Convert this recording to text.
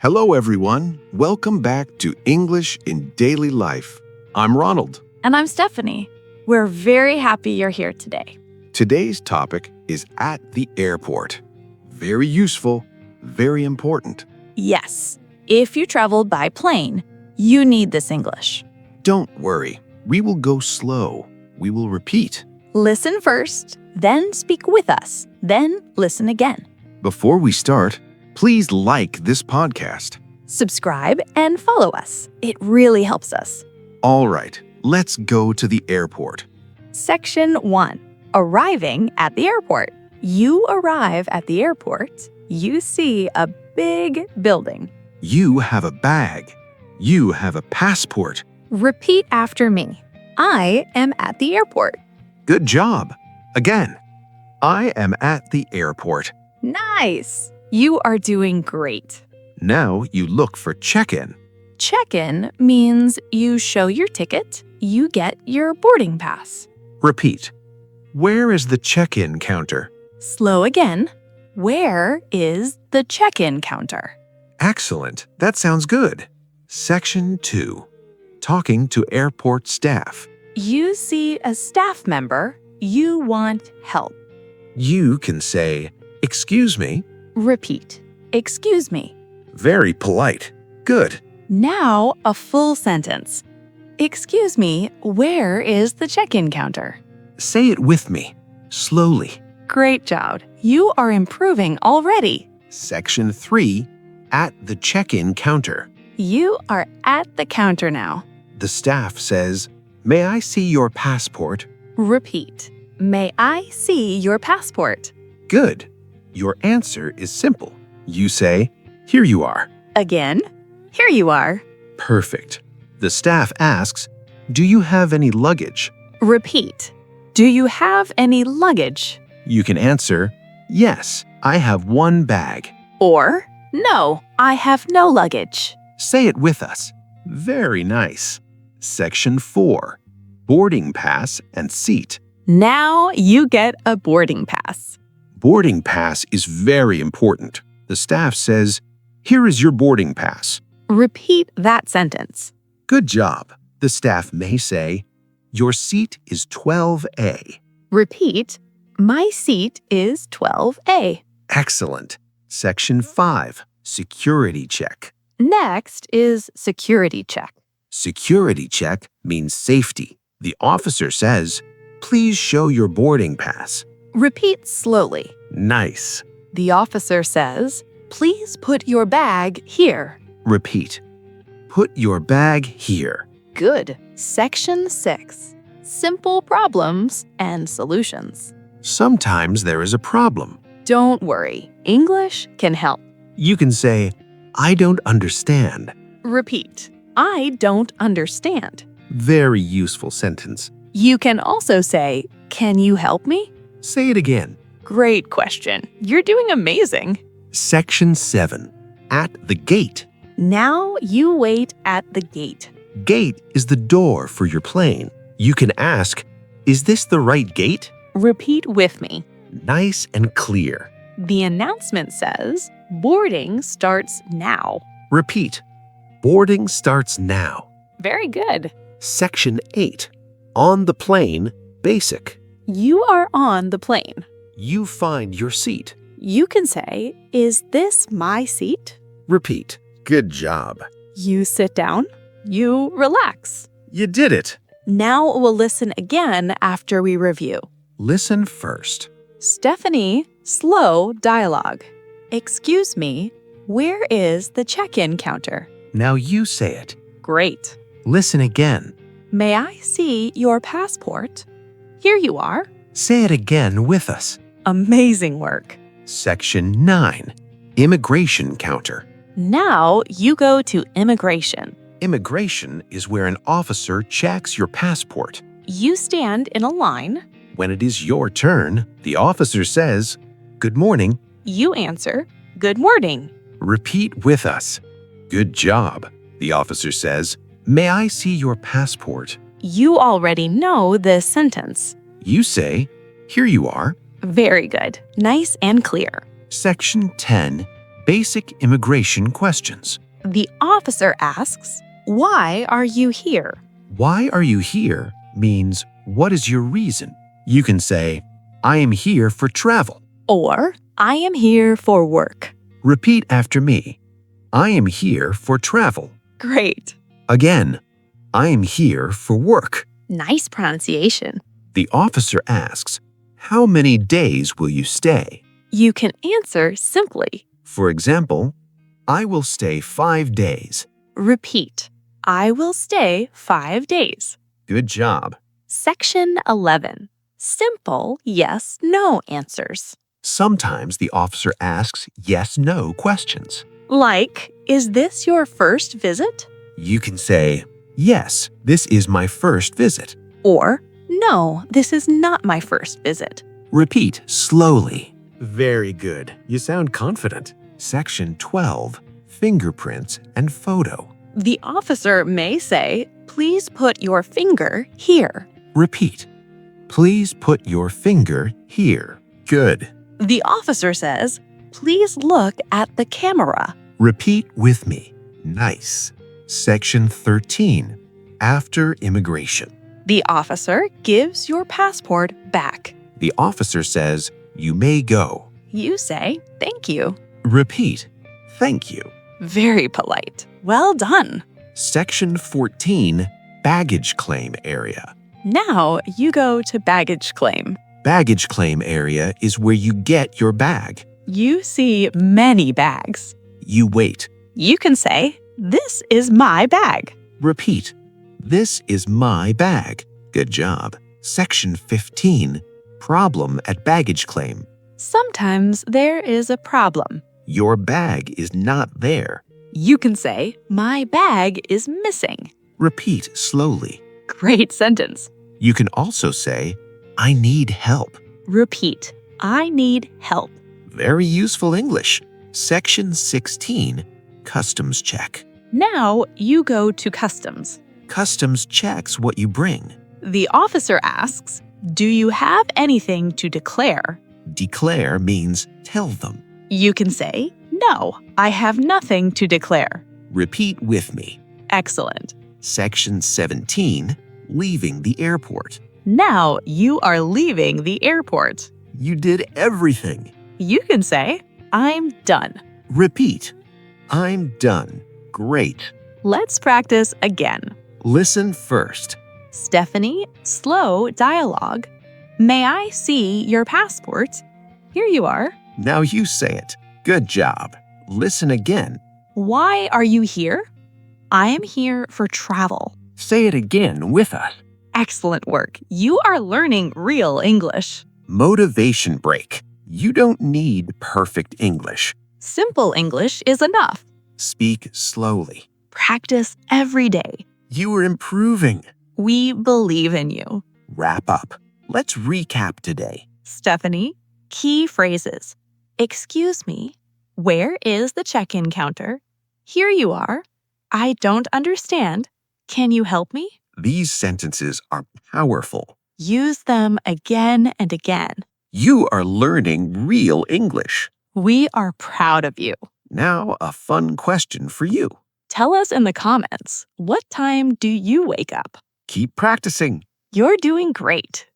Hello, everyone. Welcome back to English in Daily Life. I'm Ronald. And I'm Stephanie. We're very happy you're here today. Today's topic is at the airport. Very useful, very important. Yes, if you traveled by plane, you need this English. Don't worry, we will go slow. We will repeat. Listen first, then speak with us, then listen again. Before we start, please like this podcast. Subscribe and follow us. It really helps us. All right, let's go to the airport. Section 1. Arriving at the airport. You arrive at the airport. You see a big building. You have a bag. You have a passport. Repeat after me. I am at the airport. Good job. Again. I am at the airport. Nice! You are doing great. Now you look for check-in. Check-in means you show your ticket, you get your boarding pass. Repeat. Where is the check-in counter? Slow again. Where is the check-in counter? Excellent. That sounds good. Section 2. Talking to airport staff. You see a staff member. You want help. You can say, "Excuse me." Repeat. Excuse me. Very polite. Good. Now a full sentence. Excuse me, where is the check-in counter? Say it with me. Slowly. Great job. You are improving already. Section 3. At the check-in counter. You are at the counter now. The staff says, "May I see your passport?" Repeat. May I see your passport? Good. Your answer is simple. You say, "Here you are." Again. Here you are. Perfect. The staff asks, "Do you have any luggage?" Repeat. Do you have any luggage? You can answer, "Yes, I have one bag." Or, no, I have no luggage. Say it with us. Very nice. Section 4. Boarding pass and seat. Now you get a boarding pass. Boarding pass is very important. The staff says, "Here is your boarding pass." Repeat that sentence. Good job. The staff may say, "Your seat is 12A." Repeat. My seat is 12A. Excellent. Section 5. Security check. Next is security check. Security check means safety. The officer says, "Please show your boarding pass." Repeat slowly. Nice. The officer says, please put your bag here. Repeat. Put your bag here. Good. Section 6. Simple problems and solutions. Sometimes there is a problem. Don't worry. English can help. You can say, "I don't understand." Repeat. I don't understand. Very useful sentence. You can also say, can you help me? Say it again. Great question. You're doing amazing. Section 7. At the gate. Now you wait at the gate. Gate is the door for your plane. You can ask, "Is this the right gate?" Repeat with me. Nice and clear. The announcement says, boarding starts now. Repeat. Boarding starts now. Very good. Section 8. On the plane, basic. You are on the plane. You find your seat. You can say, is this my seat? Repeat. Good job. You sit down. You relax. You did it. Now we'll listen again after we review. Listen first. Stephanie, slow dialogue. Excuse me, where is the check-in counter? Now you say it. Great. Listen again. May I see your passport? Here you are. Say it again with us. Amazing work. Section 9. Immigration counter. Now you go to immigration. Immigration is where an officer checks your passport. You stand in a line. When it is your turn, the officer says, "Good morning." You answer, good morning. Repeat with us. Good job. The officer says, "May I see your passport?" You already know this sentence. You say, "Here you are." Very good. Nice and clear. Section 10. Basic immigration questions. The officer asks, "Why are you here?" Why are you here means what is your reason? You can say, I am here for travel. Or, "I am here for work." Repeat after me. I am here for travel. Great. Again, I am here for work. Nice pronunciation. The officer asks, how many days will you stay? You can answer simply. For example, I will stay 5 days. Repeat. I will stay 5 days. Good job. Section 11. Simple yes/no answers. Sometimes the officer asks yes/no questions. Like, is this your first visit? You can say, yes, this is my first visit. Or, no, this is not my first visit. Repeat slowly. Very good. You sound confident. Section 12. Fingerprints and photo. The officer may say, "Please put your finger here." Repeat. Please put your finger here. Good. The officer says, "Please look at the camera." Repeat with me. Nice. Section 13. After immigration. The officer gives your passport back. The officer says, you may go. You say, "Thank you." Repeat. Thank you. Very polite. Well done. Section 14. Baggage claim area. Now you go to baggage claim. Baggage claim area is where you get your bag. You see many bags. You wait. You can say, "This is my bag." Repeat. This is my bag. Good job. Section 15. Problem at baggage claim. Sometimes there is a problem. Your bag is not there. You can say, "My bag is missing." Repeat slowly. Great sentence. You can also say, I need help. Repeat, "I need help." Very useful English. Section 16. Customs check. Now you go to customs. Customs checks what you bring. The officer asks, "Do you have anything to declare?" Declare means tell them. You can say, "No, I have nothing to declare." Repeat with me. Excellent. Section 17. Leaving the airport. Now you are leaving the airport. You did everything. You can say, "I'm done." Repeat. I'm done. Great. Let's practice again. Listen first. Stephanie, slow dialogue. "May I see your passport?" Here you are. Now you say it. Good job. Listen again. "Why are you here?" "I am here for travel." Say it again with us. Excellent work. You are learning real English. Motivation break. You don't need perfect English. Simple English is enough. Speak slowly. Practice every day. You are improving. We believe in you. Wrap up. Let's recap today. Stephanie, key phrases. "Excuse me. Where is the check-in counter?" "Here you are." "I don't understand. Can you help me?" These sentences are powerful. Use them again and again. You are learning real English. We are proud of you. Now, a fun question for you. Tell us in the comments, what time do you wake up? Keep practicing. You're doing great.